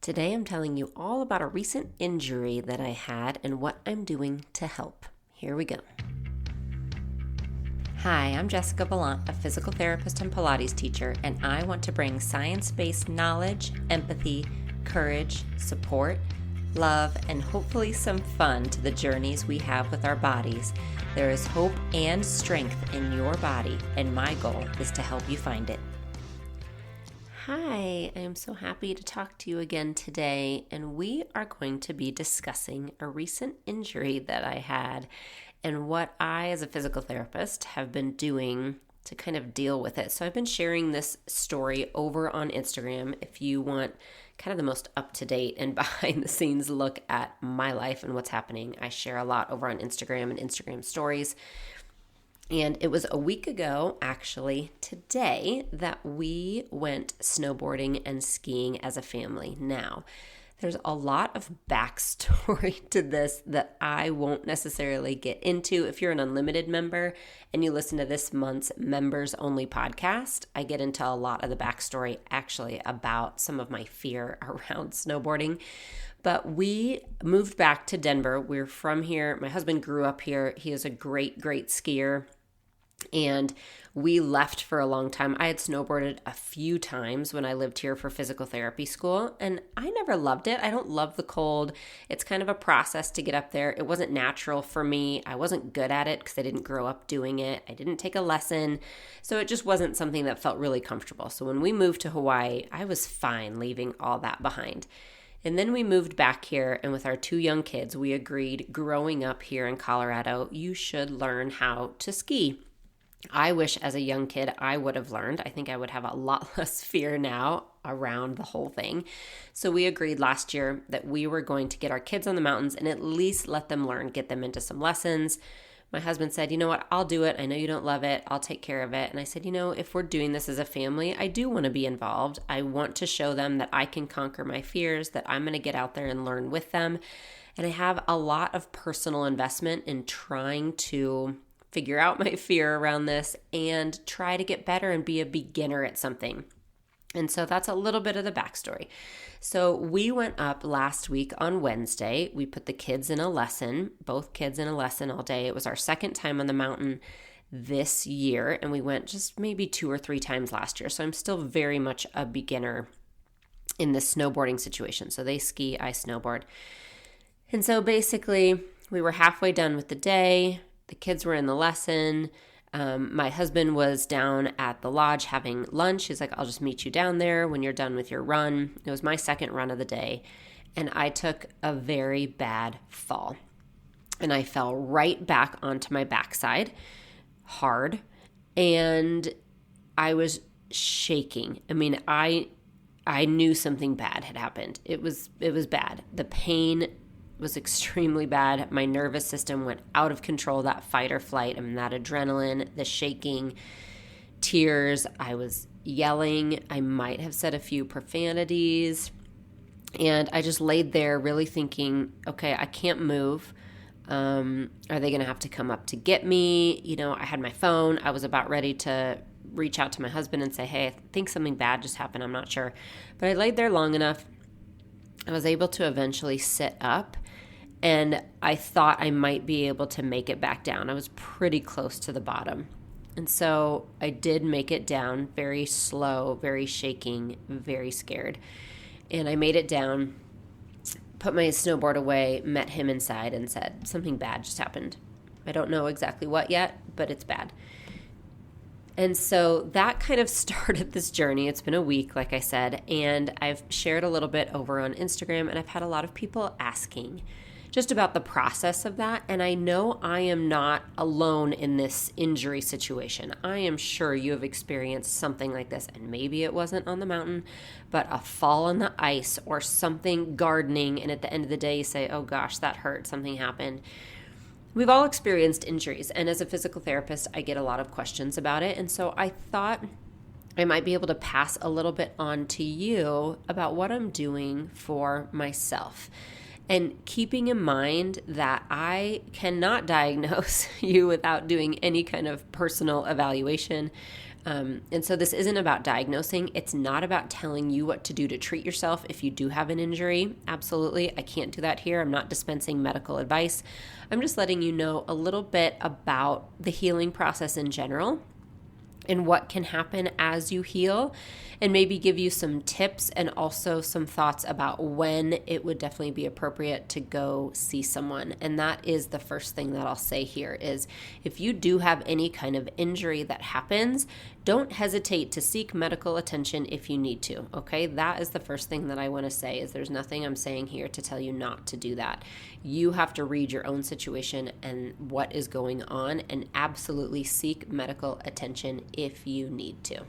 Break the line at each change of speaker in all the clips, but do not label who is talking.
Today I'm telling you all about a recent injury that I had and what I'm doing to help. Here we go. Hi, I'm Jessica Valant, a physical therapist and Pilates teacher, and I want to bring science-based knowledge, empathy, courage, support, love, and hopefully some fun to the journeys we have with our bodies. There is hope and strength in your body, and my goal is to help you find it. Hi, I am so happy to talk to you again today, and we are going to be discussing a recent injury that I had and what I, as a physical therapist, have been doing to kind of deal with it. So I've been sharing this story over on Instagram. If you want kind of the most up-to-date and behind-the-scenes look at my life and what's happening, I share a lot over on Instagram and Instagram stories. And it was a week ago, actually, today, that we went snowboarding and skiing as a family. Now, there's a lot of backstory to this that I won't necessarily get into. If you're an Unlimited member and you listen to this month's Members Only podcast, I get into a lot of the backstory actually about some of my fear around snowboarding. But we moved back to Denver. We're from here. My husband grew up here. He is a great, great skier. And we left for a long time. I had snowboarded a few times when I lived here for physical therapy school, and I never loved it. I don't love the cold. It's kind of a process to get up there. It wasn't natural for me. I wasn't good at it because I didn't grow up doing it. I didn't take a lesson. So it just wasn't something that felt really comfortable. So when we moved to Hawaii, I was fine leaving all that behind. And then we moved back here, and with our two young kids, we agreed, growing up here in Colorado, you should learn how to ski. I wish as a young kid I would have learned. I think I would have a lot less fear now around the whole thing. So we agreed last year that we were going to get our kids on the mountains and at least let them learn, get them into some lessons. My husband said, you know what, I'll do it. I know you don't love it. I'll take care of it. And I said, if we're doing this as a family, I do want to be involved. I want to show them that I can conquer my fears, that I'm going to get out there and learn with them. And I have a lot of personal investment in trying to figure out my fear around this and try to get better and be a beginner at something. And so that's a little bit of the backstory. So we went up last week on Wednesday. We put the kids in a lesson, both kids in a lesson all day. It was our second time on the mountain this year, and we went just maybe 2 or 3 times last year. So I'm still very much a beginner in this snowboarding situation. So they ski, I snowboard. And so basically we were halfway done with the day. The kids were in the lesson. My husband was down at the lodge having lunch. He's like, I'll just meet you down there when you're done with your run. It was my second run of the day. And I took a very bad fall. And I fell right back onto my backside hard. And I was shaking. I mean, I knew something bad had happened. It was bad. The pain was extremely bad. My nervous system went out of control, that fight or flight. I mean, that adrenaline, the shaking, tears. I was yelling. I might have said a few profanities. And I just laid there really thinking, okay, I can't move. Are they going to have to come up to get me? I had my phone. I was about ready to reach out to my husband and say, hey, I think something bad just happened. I'm not sure. But I laid there long enough. I was able to eventually sit up, and I thought I might be able to make it back down. I was pretty close to the bottom. And so I did make it down, very slow, very shaking, very scared. And I made it down, put my snowboard away, met him inside and said, something bad just happened. I don't know exactly what yet, but it's bad. And so that kind of started this journey. It's been a week, like I said, and I've shared a little bit over on Instagram, and I've had a lot of people asking just about the process of that. And I know I am not alone in this injury situation. I am sure you have experienced something like this, and maybe it wasn't on the mountain, but a fall on the ice or something gardening, and at the end of the day you say, oh gosh, that hurt, something happened. We've all experienced injuries, and as a physical therapist, I get a lot of questions about it, and so I thought I might be able to pass a little bit on to you about what I'm doing for myself, and keeping in mind that I cannot diagnose you without doing any kind of personal evaluation. And so this isn't about diagnosing. It's not about telling you what to do to treat yourself if you do have an injury. Absolutely, I can't do that here. I'm not dispensing medical advice. I'm just letting you know a little bit about the healing process in general and what can happen as you heal, and maybe give you some tips and also some thoughts about when it would definitely be appropriate to go see someone. And that is the first thing that I'll say here is if you do have any kind of injury that happens, don't hesitate to seek medical attention if you need to, okay? That is the first thing that I want to say is there's nothing I'm saying here to tell you not to do that. You have to read your own situation and what is going on and absolutely seek medical attention if you need to.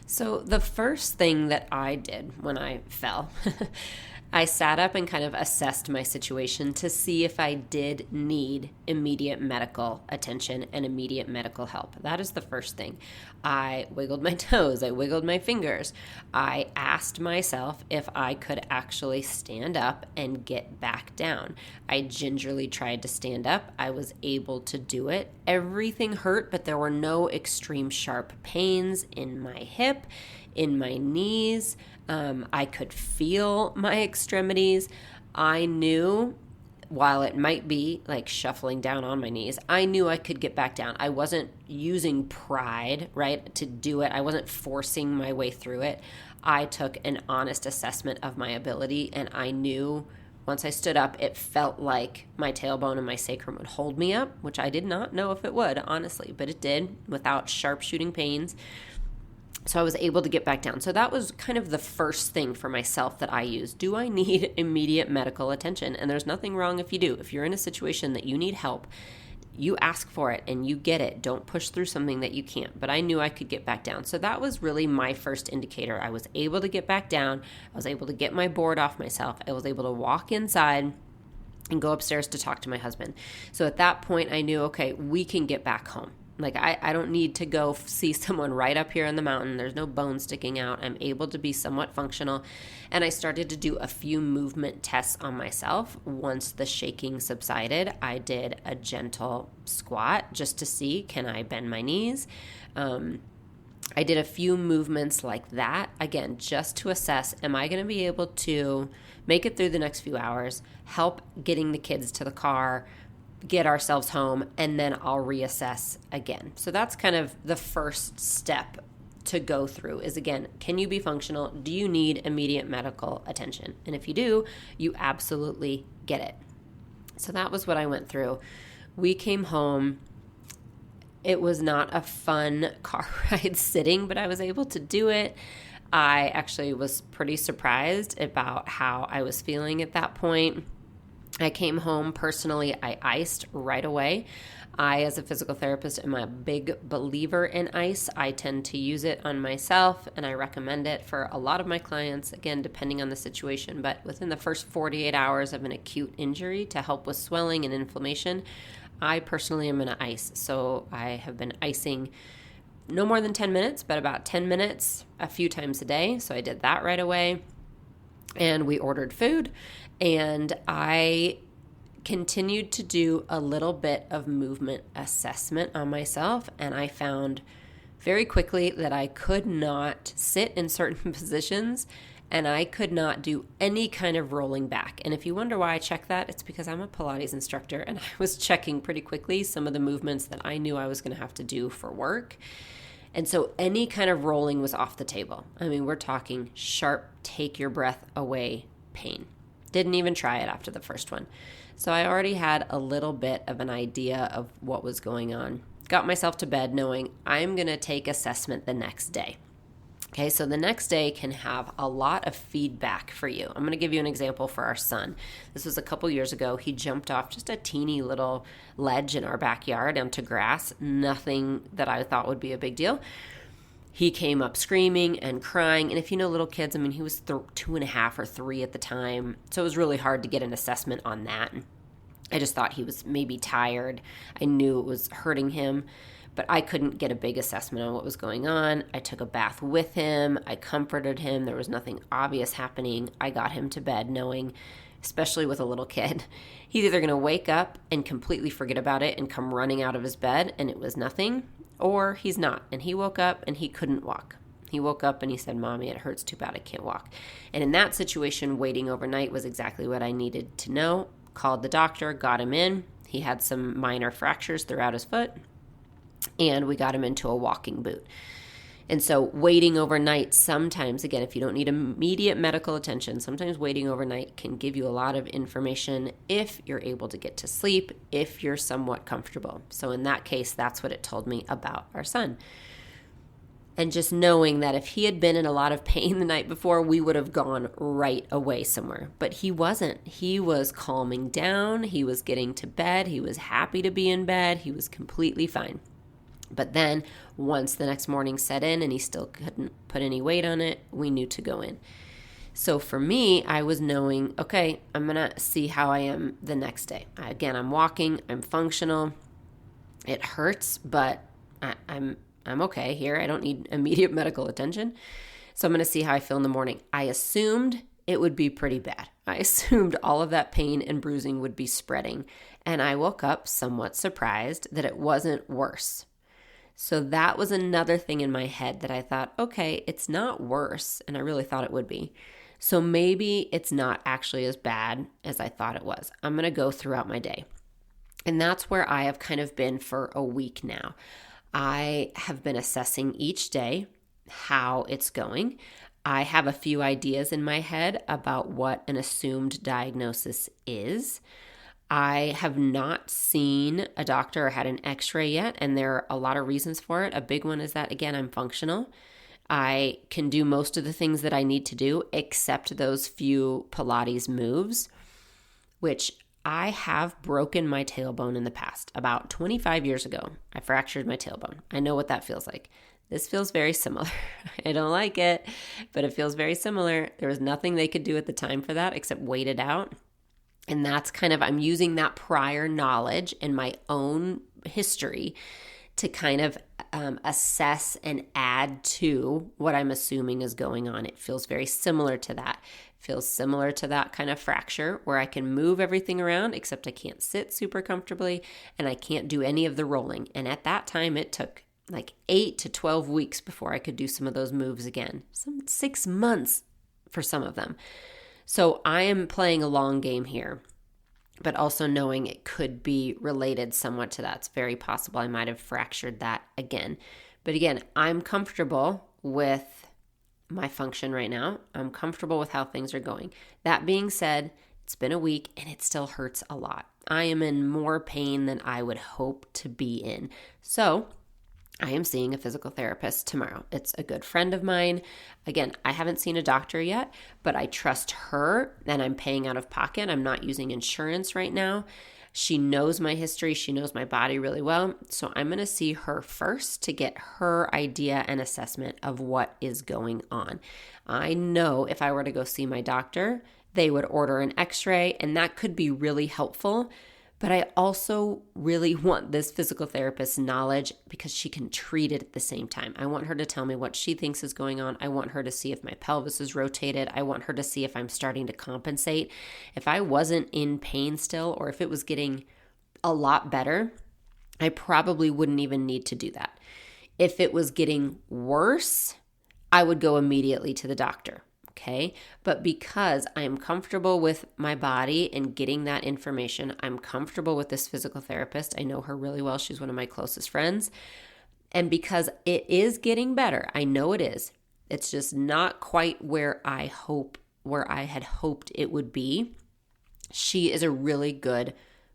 So the first thing that I did when I fell, I sat up and kind of assessed my situation to see if I did need immediate medical attention and immediate medical help. That is the first thing. I wiggled my toes. I wiggled my fingers. I asked myself if I could actually stand up and get back down. I gingerly tried to stand up. I was able to do it. Everything hurt, but there were no extreme sharp pains in my hip, in my knees. I could feel my extremities. I knew, while it might be like shuffling down on my knees, I knew I could get back down. I wasn't using pride, right, to do it. I wasn't forcing my way through it. I took an honest assessment of my ability, and I knew once I stood up, it felt like my tailbone and my sacrum would hold me up, which I did not know if it would, honestly, but it did without sharp shooting pains. So I was able to get back down. So that was kind of the first thing for myself that I used. Do I need immediate medical attention? And there's nothing wrong if you do. If you're in a situation that you need help, you ask for it and you get it. Don't push through something that you can't. But I knew I could get back down. So that was really my first indicator. I was able to get back down. I was able to get my board off myself. I was able to walk inside and go upstairs to talk to my husband. So at that point, I knew, okay, we can get back home. Like, I don't need to go see someone right up here in the mountain. There's no bone sticking out. I'm able to be somewhat functional. And I started to do a few movement tests on myself. Once the shaking subsided, I did a gentle squat just to see, can I bend my knees? I did a few movements like that, again, just to assess, am I going to be able to make it through the next few hours, help getting the kids to the car, get ourselves home, and then I'll reassess again. So that's kind of the first step to go through is, again, can you be functional? Do you need immediate medical attention? And if you do, you absolutely get it. So that was what I went through. We came home. It was not a fun car ride sitting, but I was able to do it. I actually was pretty surprised about how I was feeling at that point. I came home personally, I iced right away. I, as a physical therapist, am a big believer in ice. I tend to use it on myself, and I recommend it for a lot of my clients, again, depending on the situation. But within the first 48 hours of an acute injury to help with swelling and inflammation, I personally am going to ice. So I have been icing no more than 10 minutes, but about 10 minutes a few times a day. So I did that right away. And we ordered food, and I continued to do a little bit of movement assessment on myself, and I found very quickly that I could not sit in certain positions, and I could not do any kind of rolling back. And if you wonder why I check that, it's because I'm a Pilates instructor, and I was checking pretty quickly some of the movements that I knew I was going to have to do for work. And so any kind of rolling was off the table. I mean, we're talking sharp, take your breath away pain. Didn't even try it after the first one. So I already had a little bit of an idea of what was going on. Got myself to bed knowing I'm going to take assessment the next day. Okay, so the next day can have a lot of feedback for you. I'm going to give you an example for our son. This was a couple years ago. He jumped off just a teeny little ledge in our backyard onto grass. Nothing that I thought would be a big deal. He came up screaming and crying. And if you know little kids, I mean, he was 2.5 or 3 at the time. So it was really hard to get an assessment on that. I just thought he was maybe tired. I knew it was hurting him, but I couldn't get a big assessment on what was going on. I took a bath with him. I comforted him. There was nothing obvious happening. I got him to bed knowing, especially with a little kid, he's either going to wake up and completely forget about it and come running out of his bed and it was nothing, or he's not. And he woke up and he couldn't walk. He woke up and he said, Mommy, it hurts too bad. I can't walk. And in that situation, waiting overnight was exactly what I needed to know. Called the doctor, got him in. He had some minor fractures throughout his foot, and we got him into a walking boot. And so waiting overnight sometimes, again, if you don't need immediate medical attention, sometimes waiting overnight can give you a lot of information if you're able to get to sleep, if you're somewhat comfortable. So in that case, that's what it told me about our son. And just knowing that if he had been in a lot of pain the night before, we would have gone right away somewhere. But he wasn't. He was calming down. He was getting to bed. He was happy to be in bed. He was completely fine. But then once the next morning set in and he still couldn't put any weight on it, we knew to go in. So for me, I was knowing, okay, I'm going to see how I am the next day. Again, I'm walking, I'm functional. It hurts, but I'm okay here. I don't need immediate medical attention. So I'm going to see how I feel in the morning. I assumed it would be pretty bad. I assumed all of that pain and bruising would be spreading. And I woke up somewhat surprised that it wasn't worse. So that was another thing in my head that I thought, okay, it's not worse. And I really thought it would be. So maybe it's not actually as bad as I thought it was. I'm going to go throughout my day. And that's where I have kind of been for a week now. I have been assessing each day how it's going. I have a few ideas in my head about what an assumed diagnosis is. I have not seen a doctor or had an x-ray yet, and there are a lot of reasons for it. A big one is that, again, I'm functional. I can do most of the things that I need to do except those few Pilates moves, which I have broken my tailbone in the past. About 25 years ago, I fractured my tailbone. I know what that feels like. This feels very similar. I don't like it, but it feels very similar. There was nothing they could do at the time for that except wait it out. And that's kind of, I'm using that prior knowledge and my own history to kind of assess and add to what I'm assuming is going on. It feels very similar to that. It feels similar to that kind of fracture where I can move everything around, except I can't sit super comfortably and I can't do any of the rolling. And at that time, it took like 8 to 12 weeks before I could do some of those moves again. 6 months for some of them. So I am playing a long game here, but also knowing it could be related somewhat to that. It's very possible I might have fractured that again. But again, I'm comfortable with my function right now. I'm comfortable with how things are going. That being said, it's been a week and it still hurts a lot. I am in more pain than I would hope to be in. So I am seeing a physical therapist tomorrow. It's a good friend of mine. Again, I haven't seen a doctor yet, but I trust her and I'm paying out of pocket. I'm not using insurance right now. She knows my history. She knows my body really well. So I'm going to see her first to get her idea and assessment of what is going on. I know if I were to go see my doctor, they would order an x-ray and that could be really helpful. But I also really want this physical therapist's knowledge because she can treat it at the same time. I want her to tell me what she thinks is going on. I want her to see if my pelvis is rotated. I want her to see if I'm starting to compensate. If I wasn't in pain still, or if it was getting a lot better, I probably wouldn't even need to do that. If it was getting worse, I would go immediately to the doctor. Okay, but because I am comfortable with my body and getting that information, I'm comfortable with this physical therapist. I know her really well. She's one of my closest friends. And because it is getting better, I know it is. It's just not quite where I had hoped it would be. She is a really good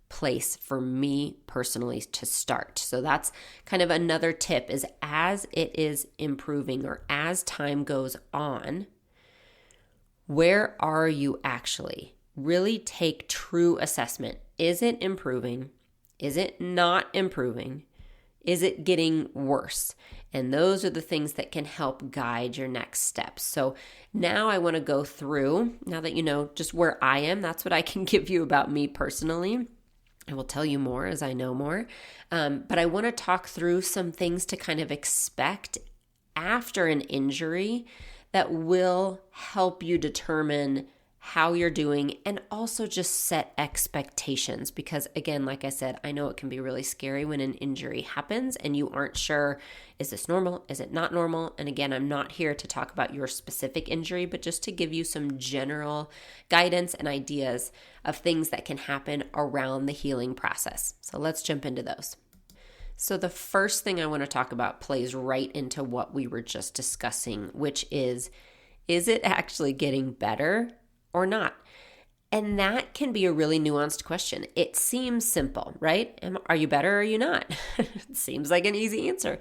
place for me personally to start. So that's kind of another tip is as it is improving or as time goes on, where are you actually? Really take true assessment. Is it improving? Is it not improving? Is it getting worse? And those are the things that can help guide your next steps. So now I want to go through, now that you know just where I am, that's what I can give you about me personally. I will tell you more as I know more. But I want to talk through some things to kind of expect after an injury that will help you determine how you're doing, and also just set expectations. Because again, like I said, I know it can be really scary when an injury happens and you aren't sure, is this normal? Is it not normal? And again, I'm not here to talk about your specific injury, but just to give you some general guidance and ideas of things that can happen around the healing process. So let's jump into those. So the first thing I want to talk about plays right into what we were just discussing, which is it actually getting better or not? And that can be a really nuanced question. It seems simple, right? Are you better or are you not? It seems like an easy answer.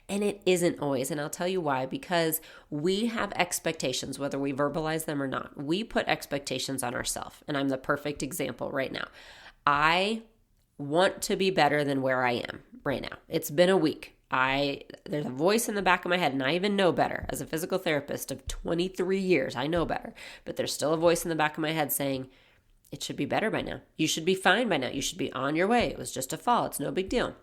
And it isn't always. And I'll tell you why. Because we have expectations, whether we verbalize them or not. We put expectations on ourselves. And I'm the perfect example right now. I want to be better than where I am right now. It's been a week. There's a voice in the back of my head, and I even know better. As a physical therapist of 23 years, I know better. But there's still a voice in the back of my head saying, it should be better by now. You should be fine by now. You should be on your way. It was just a fall. It's no big deal.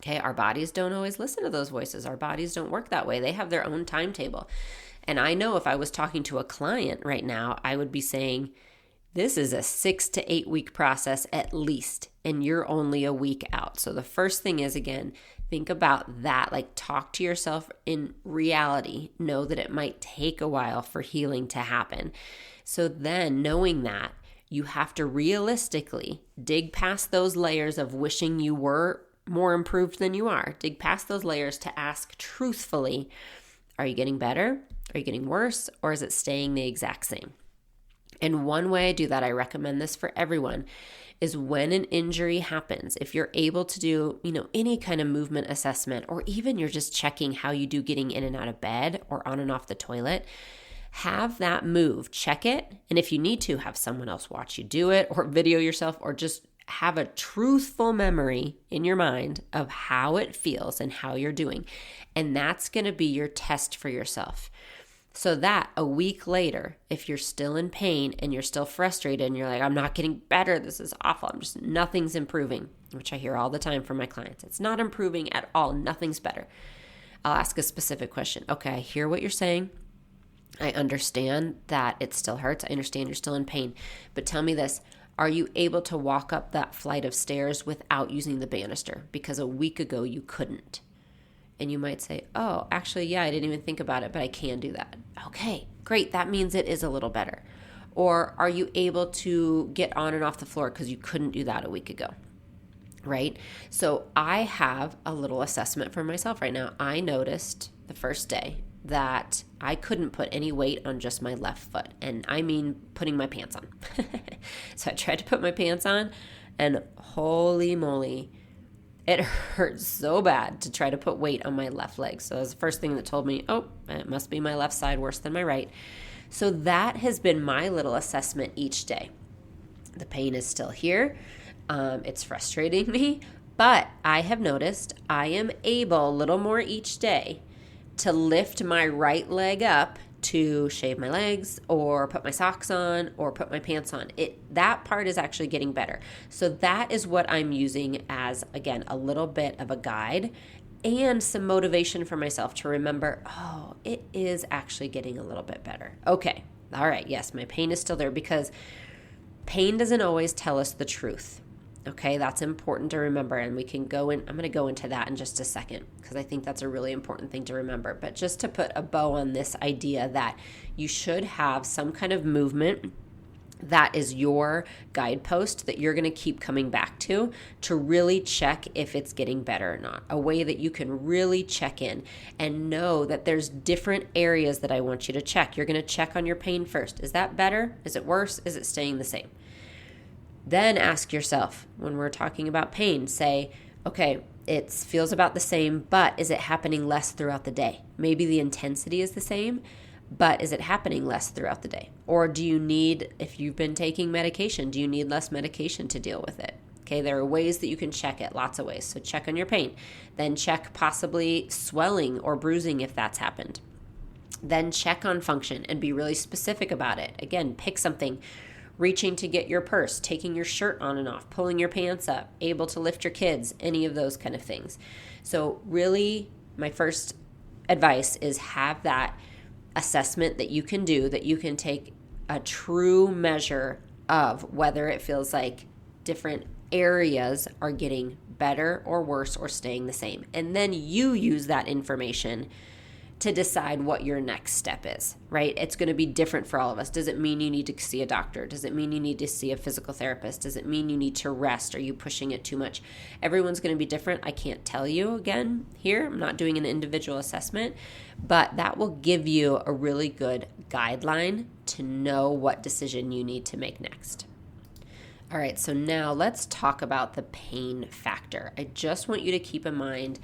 Okay, our bodies don't always listen to those voices. Our bodies don't work that way. They have their own timetable. And I know if I was talking to a client right now, I would be saying, this is a 6 to 8 week process at least, and you're only a week out. So the first thing is, again, think about that. Like, talk to yourself in reality. Know that it might take a while for healing to happen. So then, knowing that, you have to realistically dig past those layers of wishing you were more improved than you are. Dig past those layers to ask truthfully, are you getting better? Are you getting worse? Or is it staying the exact same? And one way I do that, I recommend this for everyone, is when an injury happens, if you're able to do, any kind of movement assessment, or even you're just checking how you do getting in and out of bed or on and off the toilet, have that move, check it. And if you need to, have someone else watch you do it or video yourself, or just have a truthful memory in your mind of how it feels and how you're doing. And that's going to be your test for yourself. So that a week later, if you're still in pain and you're still frustrated and you're like, I'm not getting better, this is awful, nothing's improving, which I hear all the time from my clients. It's not improving at all, nothing's better. I'll ask a specific question. Okay, I hear what you're saying. I understand that it still hurts. I understand you're still in pain. But tell me this, are you able to walk up that flight of stairs without using the banister? Because a week ago you couldn't. And you might say, oh, actually, yeah, I didn't even think about it, but I can do that. Okay, great. That means it is a little better. Or are you able to get on and off the floor because you couldn't do that a week ago, right? So I have a little assessment for myself right now. I noticed the first day that I couldn't put any weight on just my left foot. And I mean putting my pants on. So I tried to put my pants on, and holy moly, it hurt so bad to try to put weight on my left leg. So that was the first thing that told me, oh, it must be my left side worse than my right. So that has been my little assessment each day. The pain is still here. It's frustrating me, but I have noticed I am able a little more each day to lift my right leg up to shave my legs or put my socks on or put my pants on. That part is actually getting better. So that is what I'm using as, again, a little bit of a guide and some motivation for myself to remember, oh, it is actually getting a little bit better. Okay, all right, yes, my pain is still there, because pain doesn't always tell us the truth. Okay, that's important to remember, and I'm going to go into that in just a second, because I think that's a really important thing to remember. But just to put a bow on this idea that you should have some kind of movement that is your guidepost that you're going to keep coming back to really check if it's getting better or not. A way that you can really check in and know that there's different areas that I want you to check. You're going to check on your pain first. Is that better? Is it worse? Is it staying the same? Then ask yourself, when we're talking about pain, say, okay, it feels about the same, but is it happening less throughout the day? Maybe the intensity is the same, but is it happening less throughout the day? Or do you need, if you've been taking medication, do you need less medication to deal with it? Okay, there are ways that you can check it, lots of ways. So check on your pain. Then check possibly swelling or bruising if that's happened. Then check on function and be really specific about it. Again, pick something. Reaching to get your purse, taking your shirt on and off, pulling your pants up, able to lift your kids, any of those kind of things. So really, my first advice is have that assessment that you can do, that you can take a true measure of whether it feels like different areas are getting better or worse or staying the same. And then you use that information to decide what your next step is, right? It's going to be different for all of us. Does it mean you need to see a doctor? Does it mean you need to see a physical therapist? Does it mean you need to rest? Are you pushing it too much? Everyone's going to be different. I can't tell you again here. I'm not doing an individual assessment, but that will give you a really good guideline to know what decision you need to make next. All right, so now let's talk about the pain factor. I just want you to keep in mind,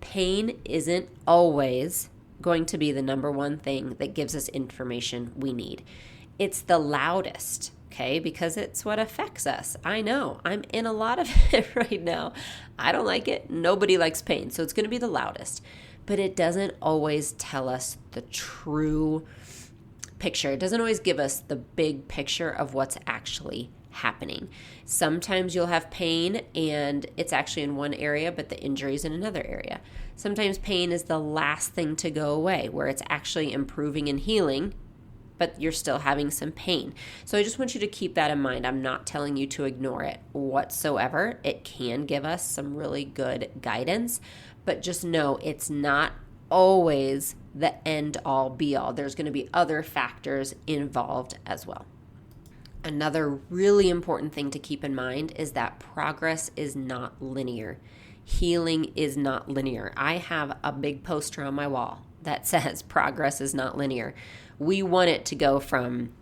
pain isn't always going to be the number one thing that gives us information we need. It's the loudest, okay, because it's what affects us. I know, I'm in a lot of it right now. I don't like it. Nobody likes pain, so it's going to be the loudest. But it doesn't always tell us the true picture. It doesn't always give us the big picture of what's actually happening. Sometimes you'll have pain and it's actually in one area, but the injury is in another area. Sometimes pain is the last thing to go away, where it's actually improving and healing, but you're still having some pain. So I just want you to keep that in mind. I'm not telling you to ignore it whatsoever. It can give us some really good guidance, but just know it's not always the end all be all. There's going to be other factors involved as well. Another really important thing to keep in mind is that progress is not linear. Healing is not linear. I have a big poster on my wall that says progress is not linear. We want it to go from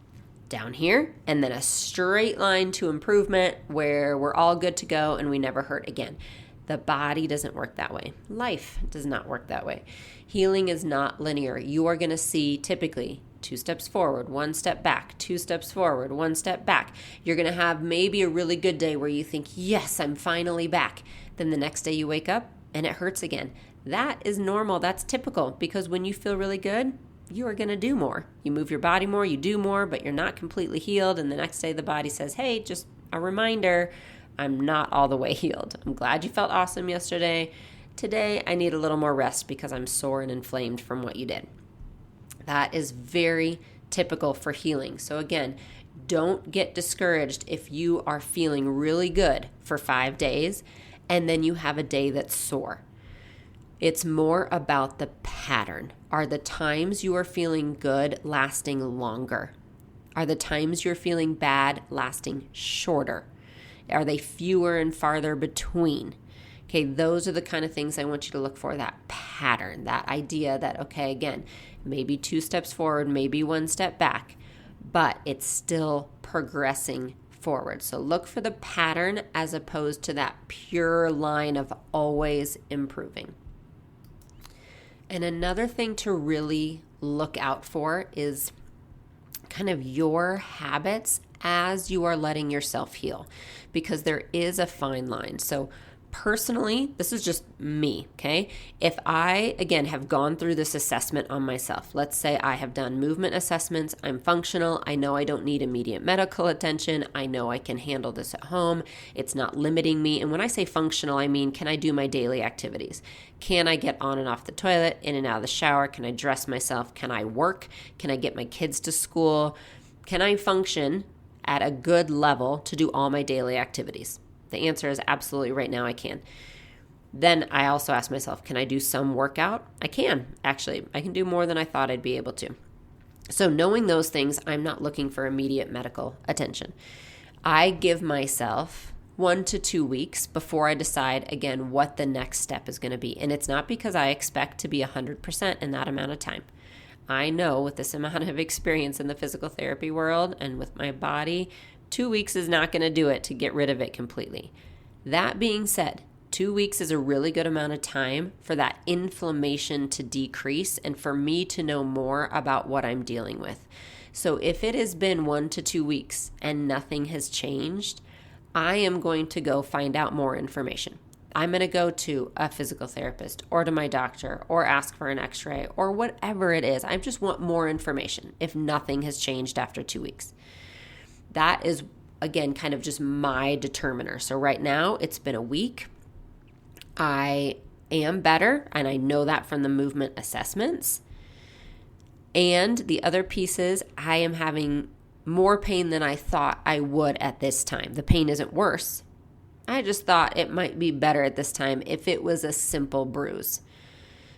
down here and then a straight line to improvement where we're all good to go and we never hurt again. The body doesn't work that way. Life does not work that way. Healing is not linear. You are going to see typically 2 steps forward, 1 step back, 2 steps forward, 1 step back. You're going to have maybe a really good day where you think, yes, I'm finally back. Then the next day you wake up and it hurts again. That is normal. That's typical, because when you feel really good, you are going to do more. You move your body more, you do more, but you're not completely healed. And the next day the body says, hey, just a reminder, I'm not all the way healed. I'm glad you felt awesome yesterday. Today I need a little more rest because I'm sore and inflamed from what you did. That is very typical for healing. So again, don't get discouraged if you are feeling really good for 5 days and then you have a day that's sore. It's more about the pattern. Are the times you are feeling good lasting longer? Are the times you're feeling bad lasting shorter? Are they fewer and farther between? Okay, those are the kind of things I want you to look for, that pattern, that idea that, okay, again, maybe 2 steps forward, maybe 1 step back, but it's still progressing forward. So look for the pattern as opposed to that pure line of always improving. And another thing to really look out for is kind of your habits as you are letting yourself heal, because there is a fine line. So personally, this is just me, okay? If I, again, have gone through this assessment on myself, let's say I have done movement assessments, I'm functional, I know I don't need immediate medical attention, I know I can handle this at home, it's not limiting me. And when I say functional, I mean, can I do my daily activities? Can I get on and off the toilet, in and out of the shower? Can I dress myself? Can I work? Can I get my kids to school? Can I function at a good level to do all my daily activities? The answer is absolutely right now I can. Then I also ask myself, can I do some workout? I can, actually. I can do more than I thought I'd be able to. So knowing those things, I'm not looking for immediate medical attention. I give myself 1 to 2 weeks before I decide, again, what the next step is going to be. And it's not because I expect to be 100% in that amount of time. I know with this amount of experience in the physical therapy world and with my body, 2 weeks is not going to do it to get rid of it completely. That being said, 2 weeks is a really good amount of time for that inflammation to decrease and for me to know more about what I'm dealing with. So if it has been 1 to 2 weeks and nothing has changed, I am going to go find out more information. I'm going to go to a physical therapist or to my doctor or ask for an x-ray or whatever it is. I just want more information if nothing has changed after 2 weeks. That is, again, kind of just my determiner. So right now, it's been a week. I am better, and I know that from the movement assessments. And the other piece is I am having more pain than I thought I would at this time. The pain isn't worse. I just thought it might be better at this time if it was a simple bruise.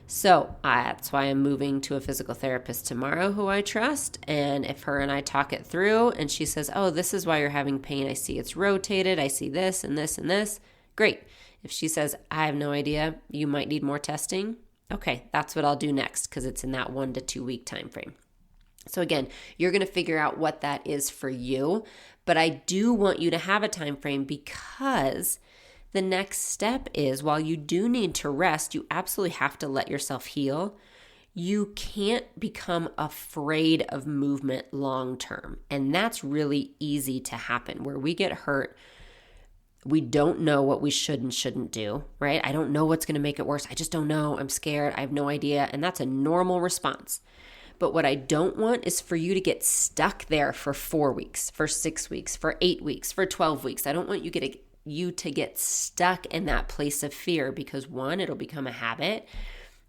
So that's why I'm moving to a physical therapist tomorrow who I trust. And if her and I talk it through and she says, oh, this is why you're having pain. I see it's rotated. I see this and this and this. Great. If she says, I have no idea, you might need more testing. Okay, that's what I'll do next because it's in that 1 to 2 week time frame. So again, you're going to figure out what that is for you. But I do want you to have a time frame because the next step is, while you do need to rest, you absolutely have to let yourself heal. You can't become afraid of movement long term. And that's really easy to happen. Where we get hurt, we don't know what we should and shouldn't do, right? I don't know what's going to make it worse. I just don't know. I'm scared. I have no idea. And that's a normal response. But what I don't want is for you to get stuck there for 4 weeks, for 6 weeks, for 8 weeks, for 12 weeks. I don't want you to get stuck in that place of fear because 1, it'll become a habit.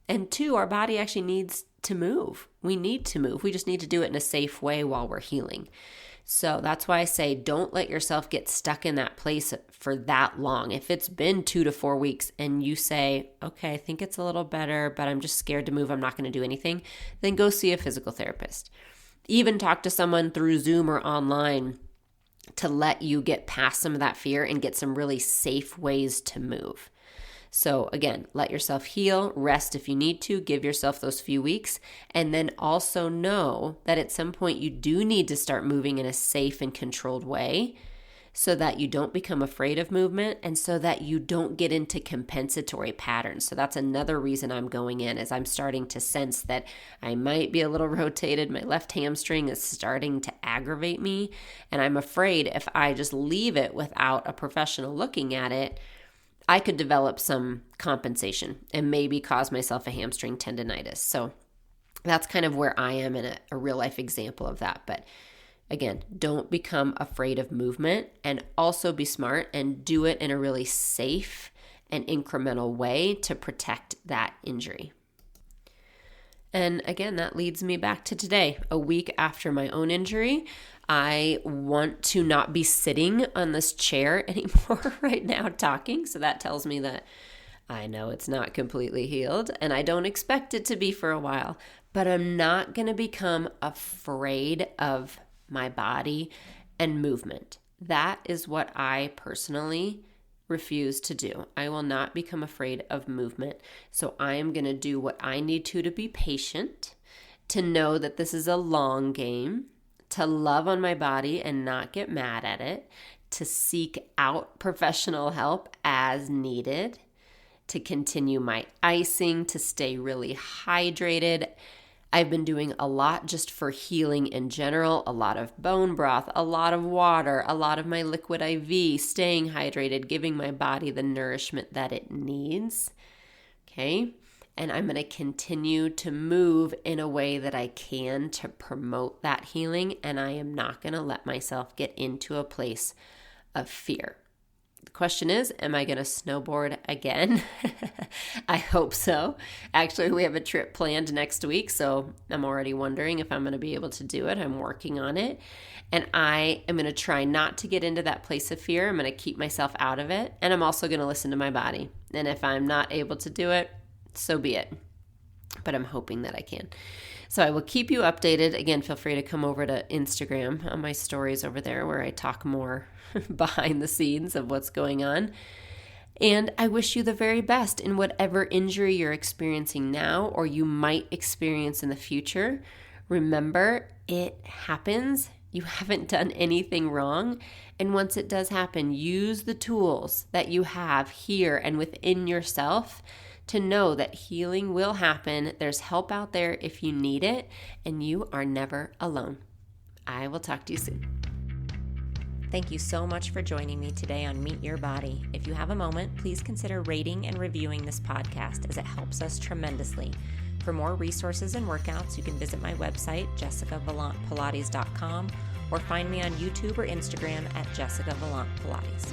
And 2, our body actually needs to move. We need to move. We just need to do it in a safe way while we're healing. So that's why I say don't let yourself get stuck in that place for that long. If it's been 2 to 4 weeks and you say, okay, I think it's a little better, but I'm just scared to move, I'm not going to do anything, then go see a physical therapist. Even talk to someone through Zoom or online to let you get past some of that fear and get some really safe ways to move. So again, let yourself heal, rest if you need to, give yourself those few weeks, and then also know that at some point you do need to start moving in a safe and controlled way so that you don't become afraid of movement and so that you don't get into compensatory patterns. So that's another reason I'm going in, is I'm starting to sense that I might be a little rotated. My left hamstring is starting to aggravate me, and I'm afraid if I just leave it without a professional looking at it, I could develop some compensation and maybe cause myself a hamstring tendonitis. So that's kind of where I am in a real life example of that. But again, don't become afraid of movement, and also be smart and do it in a really safe and incremental way to protect that injury. And again, that leads me back to today, a week after my own injury. I want to not be sitting on this chair anymore right now talking. So that tells me that I know it's not completely healed and I don't expect it to be for a while, but I'm not going to become afraid of my body and movement. That is what I personally refuse to do. I will not become afraid of movement. So I am going to do what I need to be patient, to know that this is a long game, to love on my body and not get mad at it, to seek out professional help as needed, to continue my icing, to stay really hydrated. I've been doing a lot just for healing in general, a lot of bone broth, a lot of water, a lot of my liquid IV, staying hydrated, giving my body the nourishment that it needs. Okay? And I'm going to continue to move in a way that I can to promote that healing, and I am not going to let myself get into a place of fear. The question is, am I going to snowboard again? I hope so. Actually, we have a trip planned next week, so I'm already wondering if I'm going to be able to do it. I'm working on it, and I am going to try not to get into that place of fear. I'm going to keep myself out of it, and I'm also going to listen to my body. And if I'm not able to do it, so be it. But I'm hoping that I can. So I will keep you updated. Again, feel free to come over to Instagram on my stories over there where I talk more behind the scenes of what's going on. And I wish you the very best in whatever injury you're experiencing now or you might experience in the future. Remember, it happens. You haven't done anything wrong. And once it does happen, use the tools that you have here and within yourself to know that healing will happen. There's help out there if you need it, and you are never alone. I will talk to you soon.
Thank you so much for joining me today on Meet Your Body. If you have a moment, please consider rating and reviewing this podcast, as it helps us tremendously. For more resources and workouts, you can visit my website, jessicavalantpilates.com, or find me on YouTube or Instagram at Jessica Valant Pilates.